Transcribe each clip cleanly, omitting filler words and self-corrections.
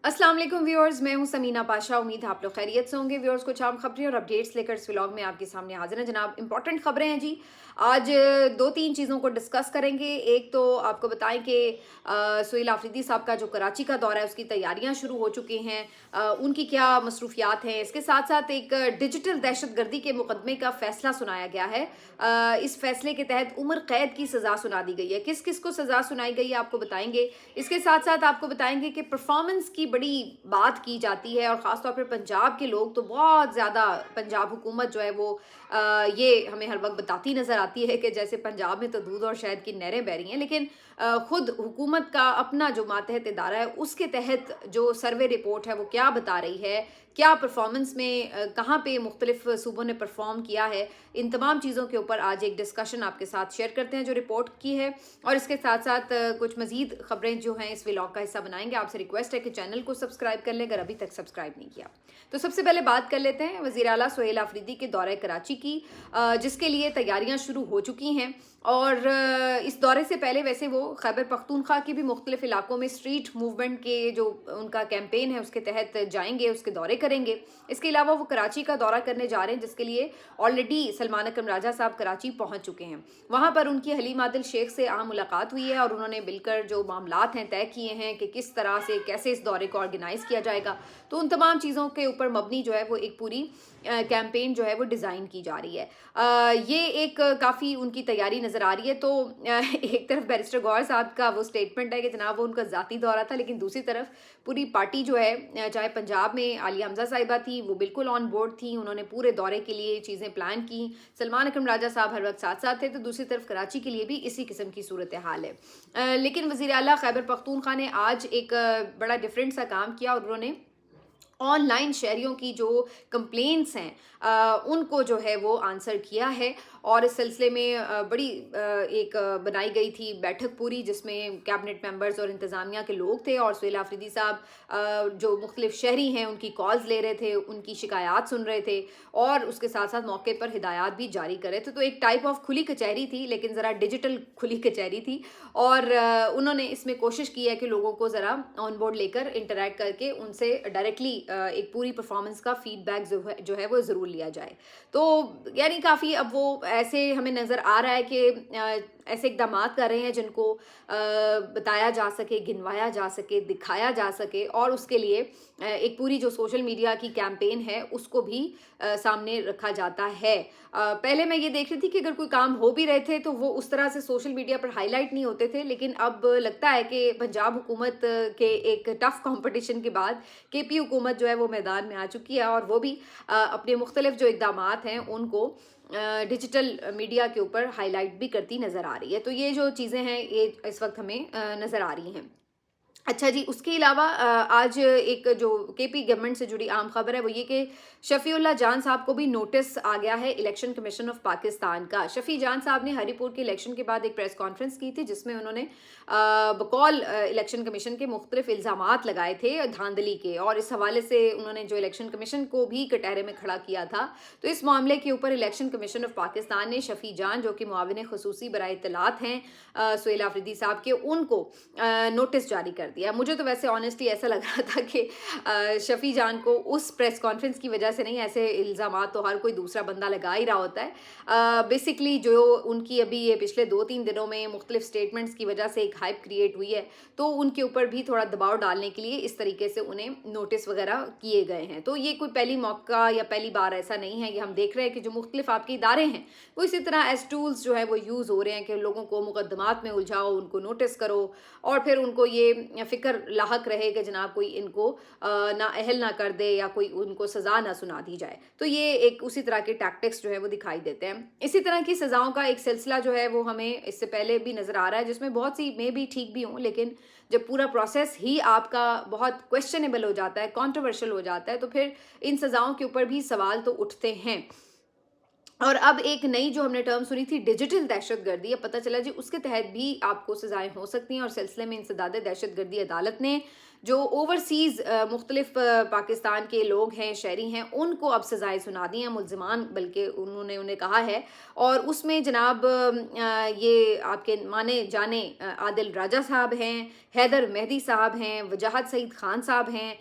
अस्सलाम वालेकुम व्यूअर्स, मैं हूं समीना पाशा। उम्मीद है आप लोग खैरियत से होंगे। व्यूअर्स, कुछ आम खबरें और अपडेट्स लेकर इस व्लॉग में आपके सामने हाजिर हैं जनाब। इंपॉर्टेंट खबरें हैं जी। आज दो तीन चीज़ों को डिस्कस करेंगे। एक तो आपको बताएं कि सुहेल आफरीदी साहब का जो कराची का दौरा है उसकी तैयारियां शुरू हो चुकी हैं। उनकी क्या मसरूफियात हैं। इसके साथ साथ एक डिजिटल दहशत गर्दी के मुकदमे का फैसला सुनाया गया है। इस फैसले के तहत उम्र कैद की सज़ा सुना दी गई है। किस किस को सज़ा सुनाई गई है आपको बताएंगे। इसके साथ साथ आपको बताएंगे कि परफॉर्मेंस की बड़ी बात की जाती है और ख़ासतौर पर पंजाब के लोग तो बहुत ज़्यादा पंजाब हुकूमत जो है वो ये हमें हर वक्त बताती नज़र आती है कि जैसे पंजाब में तो दूध और शहद की नहरें बह रही हैं, लेकिन खुद हुकूमत का अपना जो मातहत इदारा है उसके तहत जो सर्वे रिपोर्ट है वो क्या बता रही है, क्या परफॉर्मेंस में कहाँ पे मुख्तलिफ सूबों ने परफॉर्म किया है। इन तमाम चीज़ों के ऊपर आज एक डिस्कशन आपके साथ शेयर करते हैं जो रिपोर्ट की है, और इसके साथ साथ कुछ मजीद खबरें जो हैं इस व्लॉग का हिस्सा बनाएंगे। आपसे रिक्वेस्ट है कि चैनल को सब्सक्राइब कर लें अगर अभी तक सब्सक्राइब नहीं किया। तो सबसे पहले बात कर लेते हैं वज़ीर आला सुहेल आफरीदी के दौरे कराची की, जिसके लिए तैयारियां शुरू हो चुकी हैं। और इस दौरे से पहले वैसे वो खैबर पख्तूनख्वा के भी मुख्तलिफ इलाकों में स्ट्रीट मूवमेंट के जो उनका कैंपेन है उसके तहत जाएंगे, उसके दौरे करेंगे। इसके अलावा वो कराची का दौरा करने जा रहे हैं, जिसके लिए ऑलरेडी सलमान अकरम राजा साहब कराची पहुंच चुके हैं। वहां पर उनकी हलीम आदिल शेख से आम मुलाकात हुई है और उन्होंने मिलकर जो मामलात हैं तय किए हैं कि किस तरह से कैसे इस दौरे को ऑर्गेनाइज किया जाएगा। तो उन तमाम चीज़ों के ऊपर मबनी जो है वो एक पूरी कैंपेन जो है वो डिज़ाइन की जा रही है। ये एक काफ़ी उनकी तैयारी नज़र आ रही है। तो एक तरफ बैरिस्टर गौहर साहब का वो स्टेटमेंट है कि जनाब वो उनका ज़ाती दौरा था, लेकिन दूसरी तरफ पूरी पार्टी जो है, चाहे पंजाब में आलिया हमज़ा साहिबा थी, वो बिल्कुल ऑन बोर्ड थी। उन्होंने पूरे दौरे के लिए चीज़ें प्लान की। सलमान अकरम राजा साहब हर वक्त साथ साथ थे। तो दूसरी तरफ कराची के लिए भी इसी किस्म की सूरत हाल है। लेकिन वज़ीर आला खैबर पख्तूनख्वा ने आज एक बड़ा डिफरेंट सा काम किया और उन्होंने ऑनलाइन शहरियों की जो कंप्लेंट्स हैं उनको जो है वो आंसर किया है। और इस सिलसिले में बड़ी एक बनाई गई थी बैठक पूरी, जिसमें कैबिनेट मेंबर्स और इंतज़ामिया के लोग थे और सुहेल आफरीदी साहब जो मुख्तलिफ शहरी हैं उनकी कॉल्स ले रहे थे, उनकी शिकायत सुन रहे थे और उसके साथ साथ मौके पर हिदायत भी जारी कर रहे थे। तो एक टाइप ऑफ खुली कचहरी थी, लेकिन ज़रा डिजिटल खुली कचहरी थी। और उन्होंने इसमें कोशिश की है कि लोगों को ज़रा ऑन बोर्ड लेकर इंटरेक्ट करके उनसे डायरेक्टली एक पूरी परफॉर्मेंस का फीडबैक जो है वो ज़रूर लिया जाए। तो यानी काफ़ी अब वो ऐसे हमें नज़र आ रहा है कि ऐसे इकदाम कर रहे हैं जिनको बताया जा सके, गिनवाया जा सके, दिखाया जा सके, और उसके लिए एक पूरी जो सोशल मीडिया की कैंपेन है उसको भी सामने रखा जाता है। पहले मैं ये देख रही थी कि अगर कोई काम हो भी रहे थे तो वो उस तरह से सोशल मीडिया पर हाईलाइट नहीं होते थे, लेकिन अब लगता है कि पंजाब हुकूमत के एक टफ कंपटीशन के बाद केपी हुकूमत जो है वो मैदान में आ चुकी है और वो भी अपने मुख्तलिफ जो इकदामात हैं उनको डिजिटल मीडिया के ऊपर हाईलाइट भी करती नज़र आ रही है। तो ये जो चीज़ें हैं ये इस वक्त हमें नज़र आ रही हैं। अच्छा जी, उसके अलावा आज एक जो केपी गवर्नमेंट से जुड़ी आम खबर है वो ये कि शफीउल्लाह जान साहब को भी नोटिस आ गया है इलेक्शन कमीशन ऑफ पाकिस्तान का। शफी जान साहब ने हरीपुर के इलेक्शन के बाद एक प्रेस कॉन्फ्रेंस की थी, जिसमें उन्होंने बकौल इलेक्शन कमीशन के मुख्तलिफ इल्ज़ामात लगाए थे धांधली के, और इस हवाले से उन्होंने जो इलेक्शन कमीशन को भी कटहरे में खड़ा किया था। तो इस मामले के ऊपर इलेक्शन कमीशन ऑफ पाकिस्तान ने शफी जान, जो कि मुआविन खसूसी बराए इत्तलात हैं सुहेल आफरीदी साहब के, उनको नोटिस जारी कर दिया। मुझे तो वैसे ऑनेस्टली ऐसा लग रहा था कि शफी जान को उस प्रेस कॉन्फ्रेंस की वजह से नहीं, ऐसे इल्ज़ामात तो हर कोई दूसरा बंदा लगा ही रहा होता है। बेसिकली जो उनकी अभी ये पिछले 2-3 दिनों में मुख्तलिफ स्टेटमेंट्स की वजह से एक हाइप क्रिएट हुई है, तो उनके ऊपर भी थोड़ा दबाव डालने के लिए इस तरीके से उन्हें नोटिस वगैरह किए गए हैं। तो ये कोई पहली मौका या पहली बार ऐसा नहीं है। कि हम देख रहे हैं कि जो मुख्तलिफ आपके इदारे हैं वो इसी तरह एज टूल्स जो है वो यूज़ हो रहे हैं कि लोगों को मुकदमात में उलझाओ, उनको नोटिस करो और फिर उनको ये फिक्र लाहक रहे कि जनाब कोई इनको ना अहल ना कर दे या कोई उनको सज़ा ना सुना दी जाए। तो ये एक उसी तरह के टैक्टिक्स जो है वो दिखाई देते हैं। इसी तरह की सज़ाओं का एक सिलसिला जो है वो हमें इससे पहले भी नज़र आ रहा है, जिसमें बहुत सी में भी ठीक भी हों, लेकिन जब पूरा प्रोसेस ही आपका बहुत क्वेश्चनेबल हो जाता है, कॉन्ट्रोवर्शियल हो जाता है, तो फिर इन सज़ाओं के ऊपर भी सवाल तो उठते हैं। और अब एक नई जो हमने टर्म सुनी थी डिजिटल दहशत गर्दी, अब पता चला जी उसके तहत भी आपको सजाएं हो सकती हैं। और सिलसिले में इंसदाद दहशत गर्दी अदालत ने जो ओवरसीज़ मुख्तलिफ पाकिस्तान के लोग हैं, शहरी हैं, उनको अब सज़ाएँ सुना दी हैं मुल्ज़िमान, बल्कि उन्होंने उन्हें कहा है। और उसमें जनाब ये आपके माने जाने आदिल राजा साहब हैं, हैदर मेहदी साहब हैं, वजाहत सईद खान साहब हैं,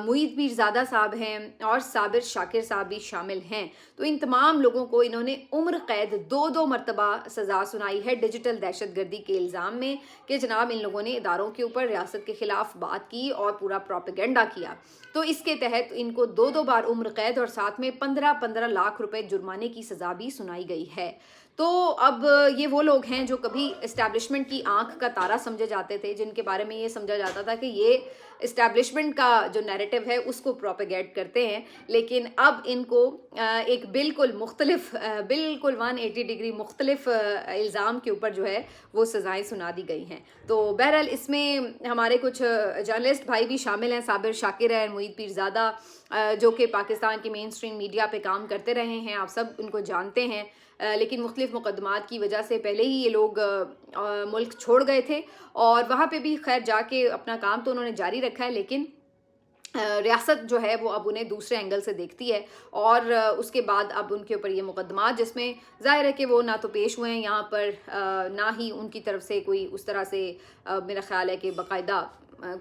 मुईद पीरज़ादा साहब हैं और साबिर शाकिर साहब भी शामिल हैं। तो इन तमाम लोगों को इन्होंने उम्र कैद 2-2 मरतबा सज़ा सुनाई है डिजिटल दहशतगर्दी के इल्ज़ाम में कि जनाब इन लोगों ने इदारों के ऊपर रियासत के ख़िलाफ़ बात की और पूरा प्रोपेगेंडा किया। तो इसके तहत इनको 2-2 बार उम्र कैद और साथ में 15-15 लाख रुपए जुर्माने की सज़ा भी सुनाई गई है। तो अब ये वो लोग हैं जो कभी इस्टेब्लिशमेंट की आंख का तारा समझे जाते थे, जिनके बारे में ये समझा जाता था कि ये इस्टेब्लिशमेंट का जो नैरेटिव है उसको प्रोपेगेट करते हैं, लेकिन अब इनको एक बिल्कुल 180 डिग्री मुख्तलिफ इल्ज़ाम के ऊपर जो है वो सज़ाएँ सुना दी गई हैं। तो बहरहाल इसमें हमारे कुछ जर्नलिस्ट भाई भी शामिल हैं, साबिर शाकिर है, मुईद पीरज़ादा, जो कि पाकिस्तान की मेन स्ट्रीम मीडिया पे काम करते रहे हैं, आप सब उनको जानते हैं। लेकिन मुख्तलिफ मुकदमात की वजह से पहले ही ये लोग मुल्क छोड़ गए थे और वहाँ पे भी खैर जाके अपना काम तो उन्होंने जारी रखा है, लेकिन रियासत जो है वो अब उन्हें दूसरे एंगल से देखती है और उसके बाद अब उनके ऊपर ये मुकदमात, जिसमें ज़ाहिर है कि वो ना तो पेश हुए हैं यहाँ पर, ना ही उनकी तरफ से कोई उस तरह से मेरा ख़्याल है कि बाकायदा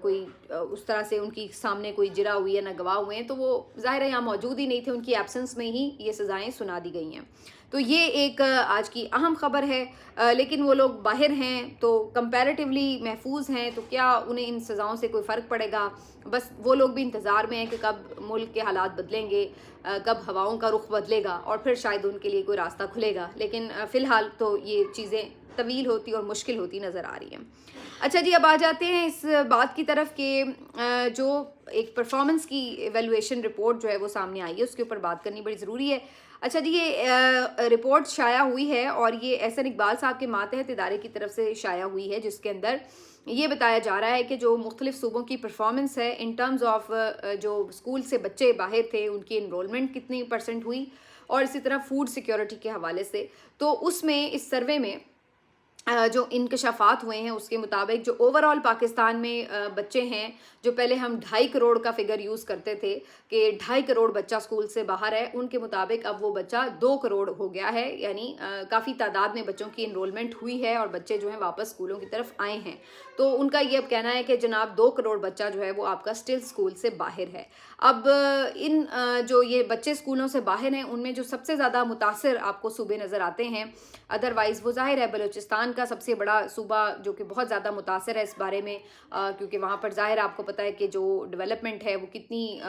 कोई उस तरह से उनकी सामने कोई जिरा हुई है, ना गवाह हुए हैं, तो वो ज़ाहिर है यहाँ मौजूद ही नहीं थे, उनकी एब्सेंस में ही ये सज़ाएँ सुना दी गई हैं। तो ये एक आज की अहम ख़बर है। लेकिन वो लोग बाहर हैं तो कंपैरेटिवली महफूज हैं, तो क्या उन्हें इन सज़ाओं से कोई फ़र्क पड़ेगा? बस वो लोग भी इंतज़ार में हैं कि कब मुल्क के हालात बदलेंगे, कब हवाओं का रुख बदलेगा और फिर शायद उनके लिए कोई रास्ता खुलेगा। लेकिन फ़िलहाल तो ये चीज़ें तवील होती और मुश्किल होती नज़र आ रही हैं। अच्छा जी, अब आ जाते हैं इस बात की तरफ कि जो एक परफॉर्मेंस की एवेलुएशन रिपोर्ट जो है वो सामने आई है, उसके ऊपर बात करनी बड़ी ज़रूरी है। अच्छा जी, ये रिपोर्ट शाया हुई है और ये एहसन इकबाल साहब के मातहत इदारे की तरफ से शाया हुई है, जिसके अंदर ये बताया जा रहा है कि जो मुख्तलिफ सूबों की परफॉर्मेंस है इन टर्म्स ऑफ जो स्कूल से बच्चे बाहर थे उनकी इनरोलमेंट कितनी % हुई और इसी तरह फूड सिक्योरिटी के हवाले से, तो उसमें इस सर्वे में जो इंकशाफात हुए हैं उसके मुताबिक जो ओवरऑल पाकिस्तान में बच्चे हैं, जो पहले हम 2.5 करोड़ का फिगर यूज़ करते थे कि 2.5 करोड़ बच्चा स्कूल से बाहर है, उनके मुताबिक अब वो बच्चा 2 करोड़ हो गया है। यानी काफ़ी तादाद में बच्चों की इनरोलमेंट हुई है और बच्चे जो हैं वापस स्कूलों की तरफ आए हैं। तो उनका ये अब कहना है कि जनाब 2 करोड़ बच्चा जो है वो आपका स्टिल स्कूल से बाहर है। अब इन जो ये बच्चे स्कूलों से बाहर हैं उनमें जो सबसे ज़्यादा मुतासिर आपको सूबे नज़र आते हैं, अदरवाइज़ वो ज़ाहिर है बलूचिस्तान का सबसे बड़ा सूबा जो कि बहुत ज़्यादा मुतासिर है इस बारे में, क्योंकि वहाँ पर ज़ाहिर आपको पता है कि जो डेवलपमेंट है वो कितनी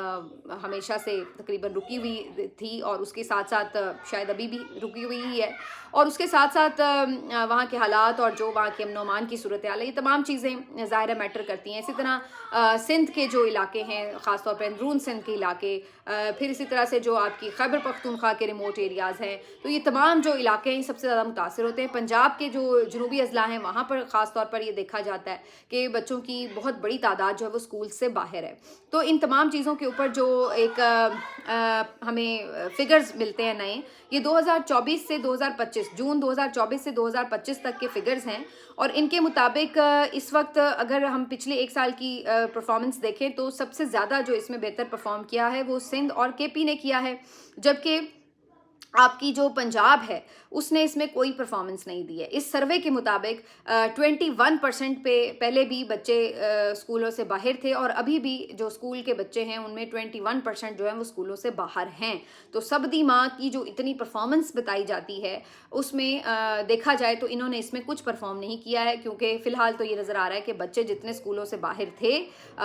हमेशा से तकरीबन रुकी हुई थी और उसके साथ साथ शायद अभी भी रुकी हुई ही है, और उसके साथ साथ वहाँ के हालात और जो वहाँ के अमन अमान की सूरत हाल है, ये तमाम चीज़ें ज़ाहिर मैटर करती हैं। इसी तरह सिंध के जो इलाके हैं, ख़ासतौर पर अंदरून सिंध के इलाके, फिर इसी तरह से जो आपकी खैबर पख्तूनख्वा के रिमोट एरियाज़ हैं, तो ये तमाम जो इलाके हैं सबसे ज़्यादा मुतासिर होते हैं। पंजाब के जो जनूबी अजला हैं वहाँ पर ख़ास तौर पर ये देखा जाता है कि बच्चों की बहुत बड़ी तादाद जो है वो स्कूल से बाहर है। तो इन तमाम चीज़ों के ऊपर जो एक हमें फिगर्स मिलते हैं नए, ये 2024 से 2025 जून 2024 से 2025 तक के फिगर्स हैं और इनके मुताबिक इस वक्त अगर हम पिछले एक साल की परफॉर्मेंस देखें तो सबसे ज़्यादा जो इसमें बेहतर परफॉर्म किया है वो सिंध और केपी ने किया है, जबकि आपकी जो पंजाब है उसने इसमें कोई परफॉर्मेंस नहीं दी है। इस सर्वे के मुताबिक 21% पे पहले भी बच्चे स्कूलों से बाहर थे और अभी भी जो स्कूल के बच्चे हैं उनमें 21% जो है वो स्कूलों से बाहर हैं। तो सबदी माँ की जो इतनी परफॉर्मेंस बताई जाती है उसमें देखा जाए तो इन्होंने इसमें कुछ परफॉर्म नहीं किया है, क्योंकि फ़िलहाल तो ये नज़र आ रहा है कि बच्चे जितने स्कूलों से बाहर थे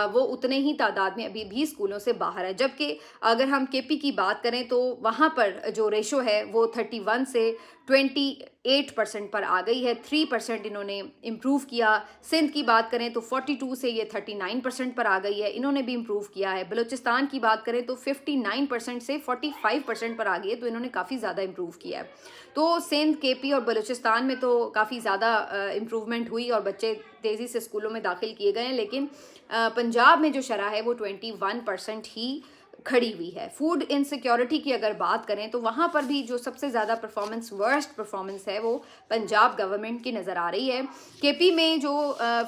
वो उतने ही तादाद में अभी भी स्कूलों से बाहर है। जबकि अगर हम केपी की बात करें तो वहाँ पर जो रेशो है वो 31 से 28% पर आ गई है, 3% इन्होंने इम्प्रूव किया। सिंध की बात करें तो 42 से ये 39% पर आ गई है, इन्होंने भी इम्प्रूव किया है। बलूचिस्तान की बात करें तो 59% से 45% पर आ गई है, तो इन्होंने काफ़ी ज़्यादा इम्प्रूव किया है। तो सिंध, केपी और बलूचिस्तान में तो काफ़ी ज़्यादा इम्प्रूवमेंट हुई और बच्चे तेज़ी से स्कूलों में दाखिल किए गए हैं, लेकिन पंजाब में जो शरह है वो 21% ही खड़ी हुई है। फूड इनसिक्योरिटी की अगर बात करें तो वहाँ पर भी जो सबसे ज़्यादा वर्स्ट परफॉर्मेंस है वो पंजाब गवर्नमेंट की नज़र आ रही है। केपी में जो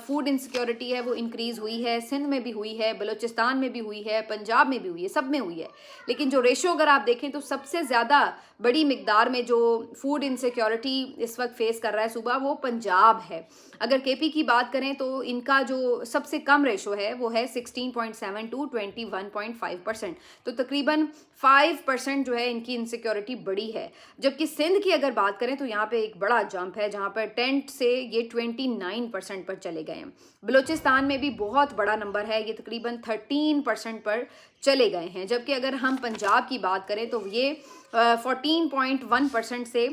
फूड इनसिक्योरिटी है वो इंक्रीज़ हुई है, सिंध में भी हुई है, बलूचिस्तान में भी हुई है, पंजाब में भी हुई है, सब में हुई है। लेकिन जो रेशो अगर आप देखें तो सबसे ज़्यादा बड़ी मिकदार में जो फूड इनसिक्योरिटी इस वक्त फेस कर रहा है सूबा, वो पंजाब है। अगर केपी की बात करें तो इनका जो सबसे कम रेशो है वो है 16.7 टू 21.5%, तो तकरीबन 5% जो है इनकी इनसिक्योरिटी बड़ी है। जबकि सिंध की अगर बात करें तो यहाँ पे एक बड़ा जंप है, जहाँ पर 10 से ये 29% पर चले गए हैं। बलूचिस्तान में भी बहुत बड़ा नंबर है, ये तकरीबन 13% पर चले गए हैं। जबकि अगर हम पंजाब की बात करें तो ये 14.1% से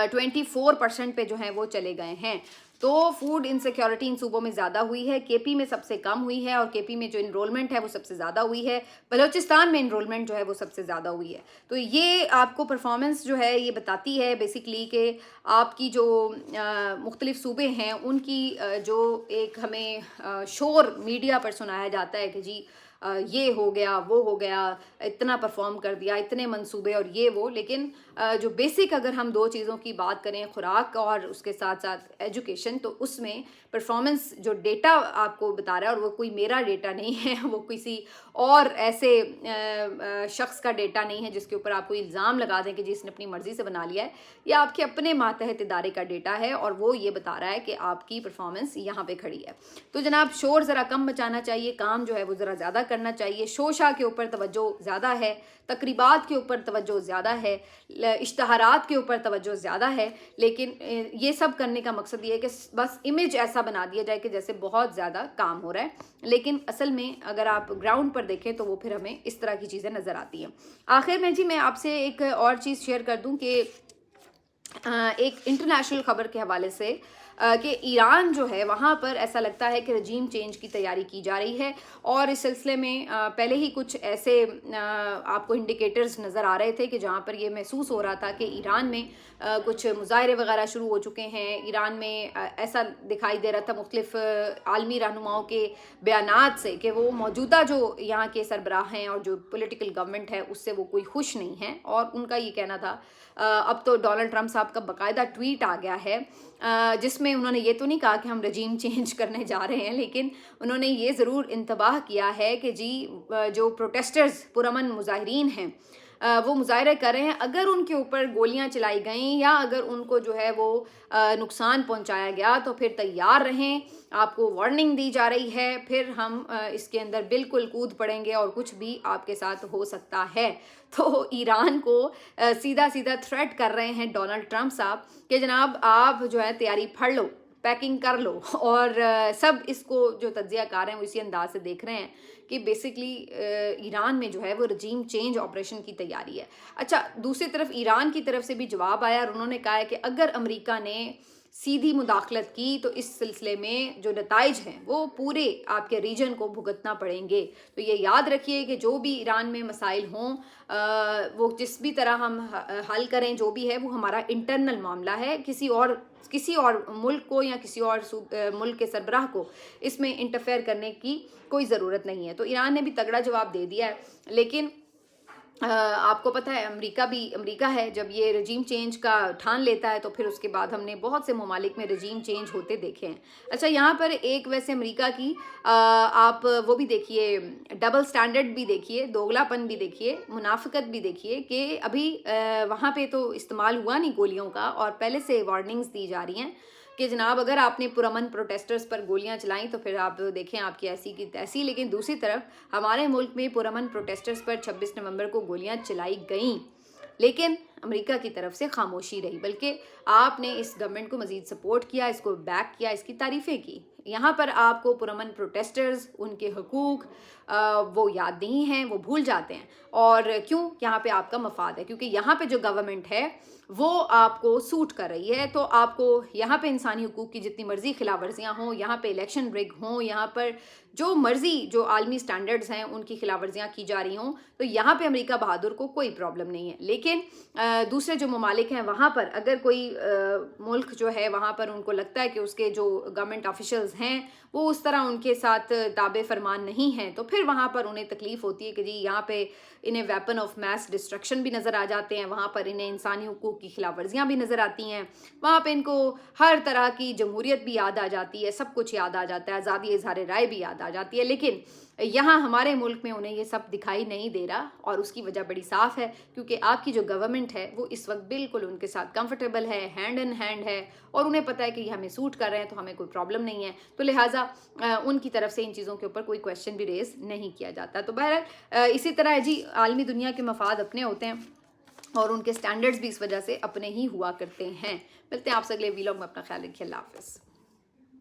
24% पे जो है वो चले गए हैं। तो फूड इनसिक्योरिटी इन सूबों में ज़्यादा हुई है, केपी में सबसे कम हुई है, और केपी में जो इनरोलमेंट है वो सबसे ज़्यादा हुई है, बलूचिस्तान में इनरोलमेंट जो है वो सबसे ज़्यादा हुई है। तो ये आपको परफॉर्मेंस जो है ये बताती है बेसिकली कि आपकी जो मुख्तलिफ सूबे हैं उनकी जो एक हमें शोर मीडिया पर सुनाया जाता है कि जी ये हो गया, वो हो गया, इतना परफॉर्म कर दिया, इतने मंसूबे और ये वो, लेकिन जो बेसिक अगर हम दो चीज़ों की बात करें, खुराक और उसके साथ साथ एजुकेशन, तो उसमें परफॉर्मेंस जो डेटा आपको बता रहा है, और वो कोई मेरा डेटा नहीं है, वो किसी और ऐसे शख्स का डेटा नहीं है जिसके ऊपर आप कोई इल्ज़ाम लगा दें कि जिसने अपनी मर्ज़ी से बना लिया है, या आपके अपने मातहत इदारे का डेटा है, और वो ये बता रहा है कि आपकी परफॉर्मेंस यहाँ पे खड़ी है। तो जनाब शोर ज़रा कम मचाना चाहिए, काम जो है वो ज़रा ज़्यादा करना चाहिए, शोशा के ऊपर तवज्जो ज़्यादा है, तकरीबात के ऊपर तवज्जो ज़्यादा है, इश्तहारात के ऊपर तवज्जो ज़्यादा है। लेकिन ये सब करने का मकसद ये है कि बस इमेज ऐसा बना दिया जाए कि जैसे बहुत ज़्यादा काम हो रहा है, लेकिन असल में अगर आप ग्राउंड पर देखें तो वो फिर हमें इस तरह की चीज़ें नज़र आती हैं। आखिर में जी मैं आपसे एक और चीज़ शेयर कर दूं कि एक इंटरनेशनल खबर के हवाले से कि ईरान जो है वहाँ पर ऐसा लगता है कि रजीम चेंज की तैयारी की जा रही है, और इस सिलसिले में पहले ही कुछ ऐसे आपको इंडिकेटर्स नज़र आ रहे थे कि जहाँ पर ये महसूस हो रहा था कि ईरान में कुछ मुजाहरे वगैरह शुरू हो चुके हैं। ईरान में ऐसा दिखाई दे रहा था मुख्तलिफ आलमी रहनुमाओं के बयानात से कि वो मौजूदा जो यहाँ के सरबराह हैं और जो पॉलिटिकल गवर्नमेंट है उससे वो कोई खुश नहीं है, और उनका ये कहना था अब तो डोनाल्ड ट्रंप साहब का बाकायदा ट्वीट आ गया है जिसमें उन्होंने ये तो नहीं कहा कि हम रजीम चेंज करने जा रहे हैं, लेकिन उन्होंने ये ज़रूर इंतबाह किया है कि जी जो प्रोटेस्टर्स पुरअमन मुजाहिरीन हैं वो मुजाहरे कर रहे हैं, अगर उनके ऊपर गोलियां चलाई गईं या अगर उनको जो है वो नुकसान पहुंचाया गया तो फिर तैयार रहें, आपको वार्निंग दी जा रही है, फिर हम इसके अंदर बिल्कुल कूद पड़ेंगे और कुछ भी आपके साथ हो सकता है। तो ईरान को सीधा सीधा थ्रेट कर रहे हैं डोनाल्ड ट्रंप साहब कि जनाब आप जो है तैयारी फड़ लो, पैकिंग कर लो, और सब इसको जो तज्ज़ियाकार हैं वो इसी अंदाज से देख रहे हैं कि बेसिकली ईरान में जो है वो रजीम चेंज ऑपरेशन की तैयारी है। अच्छा, दूसरी तरफ ईरान की तरफ से भी जवाब आया और उन्होंने कहा है कि अगर अमेरिका ने सीधी मुदाखलत की तो इस सिलसिले में जो नताइज हैं वो पूरे आपके रीजन को भुगतना पड़ेंगे। तो ये याद रखिए कि जो भी ईरान में मसाइल हों वो जिस भी तरह हम हल करें, जो भी है वो हमारा इंटरनल मामला है, किसी और मुल्क को या किसी और मुल्क के सरबराह को इसमें इंटरफेयर करने की कोई ज़रूरत नहीं है। तो ईरान ने भी तगड़ा जवाब दे दिया है, लेकिन आपको पता है अमेरिका है, जब ये रजीम चेंज का ठान लेता है तो फिर उसके बाद हमने बहुत से ममालिक में रजीम चेंज होते देखे हैं। अच्छा, यहाँ पर एक वैसे अमेरिका की आप वो भी देखिए, डबल स्टैंडर्ड भी देखिए, दोगलापन भी देखिए, मुनाफिकत भी देखिए कि अभी वहाँ पे तो इस्तेमाल हुआ नहीं गोलियों का, और पहले से वार्निंग्स दी जा रही हैं कि जनाब अगर आपने पुरअमन प्रोटेस्टर्स पर गोलियां चलाई तो फिर आप देखें आपकी ऐसी की तैसी। लेकिन दूसरी तरफ हमारे मुल्क में पुरअमन प्रोटेस्टर्स पर 26 नवंबर को गोलियां चलाई गईं, लेकिन अमेरिका की तरफ से खामोशी रही, बल्कि आपने इस गवर्नमेंट को मज़ीद सपोर्ट किया, इसको बैक किया, इसकी तारीफ़ें की। यहाँ पर आपको पुरअमन प्रोटेस्टर्स, उनके हकूक़ वो याद नहीं हैं, वो भूल जाते हैं। और क्यों? यहाँ पे आपका मफाद है, क्योंकि यहाँ पे जो गवर्नमेंट है वो आपको सूट कर रही है। तो आपको यहाँ पे इंसानी हुकूक की जितनी मर्जी खिलाफ वर्जियाँ हों, यहाँ पे इलेक्शन रिग हों, यहाँ पर जो मर्जी जो आलमी स्टैंडर्ड्स हैं उनकी खिलाफ वर्जियाँ की जा रही हों तो यहाँ पे अमेरिका बहादुर को कोई प्रॉब्लम नहीं है। लेकिन दूसरे जो ममालिक हैं वहाँ पर अगर कोई मुल्क जो है वहाँ पर उनको लगता है कि उसके जो गवर्नमेंट ऑफिशियल्स हैं वो उस तरह उनके साथ ताबे फरमान नहीं हैं तो फिर वहाँ पर उन्हें तकलीफ होती है कि जी यहाँ पे इन्हें वेपन ऑफ मैस डिस्ट्रक्शन भी नज़र आ जाते हैं, वहाँ पर इन्हें इंसानी हुकूक की खिलाफ वर्जियाँ भी नज़र आती हैं, वहाँ पे इनको हर तरह की जमहूरियत भी याद आ जाती है, सब कुछ याद आ जाता है, आज़ादी इज़हार राय भी याद आ जाती है। लेकिन यहाँ हमारे मुल्क में उन्हें ये सब दिखाई नहीं दे रहा और उसकी वजह बड़ी साफ़ है क्योंकि आपकी जो गवर्नमेंट है वो इस वक्त बिल्कुल उनके साथ कंफर्टेबल है, हैंड इन हैंड है और उन्हें पता है कि ये हमें सूट कर रहे हैं तो हमें कोई प्रॉब्लम नहीं है, तो लिहाजा उनकी तरफ से इन चीज़ों के ऊपर कोई क्वेश्चन भी रेज नहीं किया जाता। तो बहरहाल इसी तरह है जी, आलमी दुनिया के मफाद अपने होते हैं और उनके स्टैंडर्ड्स भी इस वजह से अपने ही हुआ करते हैं। मिलते हैं आपसे अगले वीलॉग में, अपना ख्याल रखिए, अल्लाह हाफ़िज़।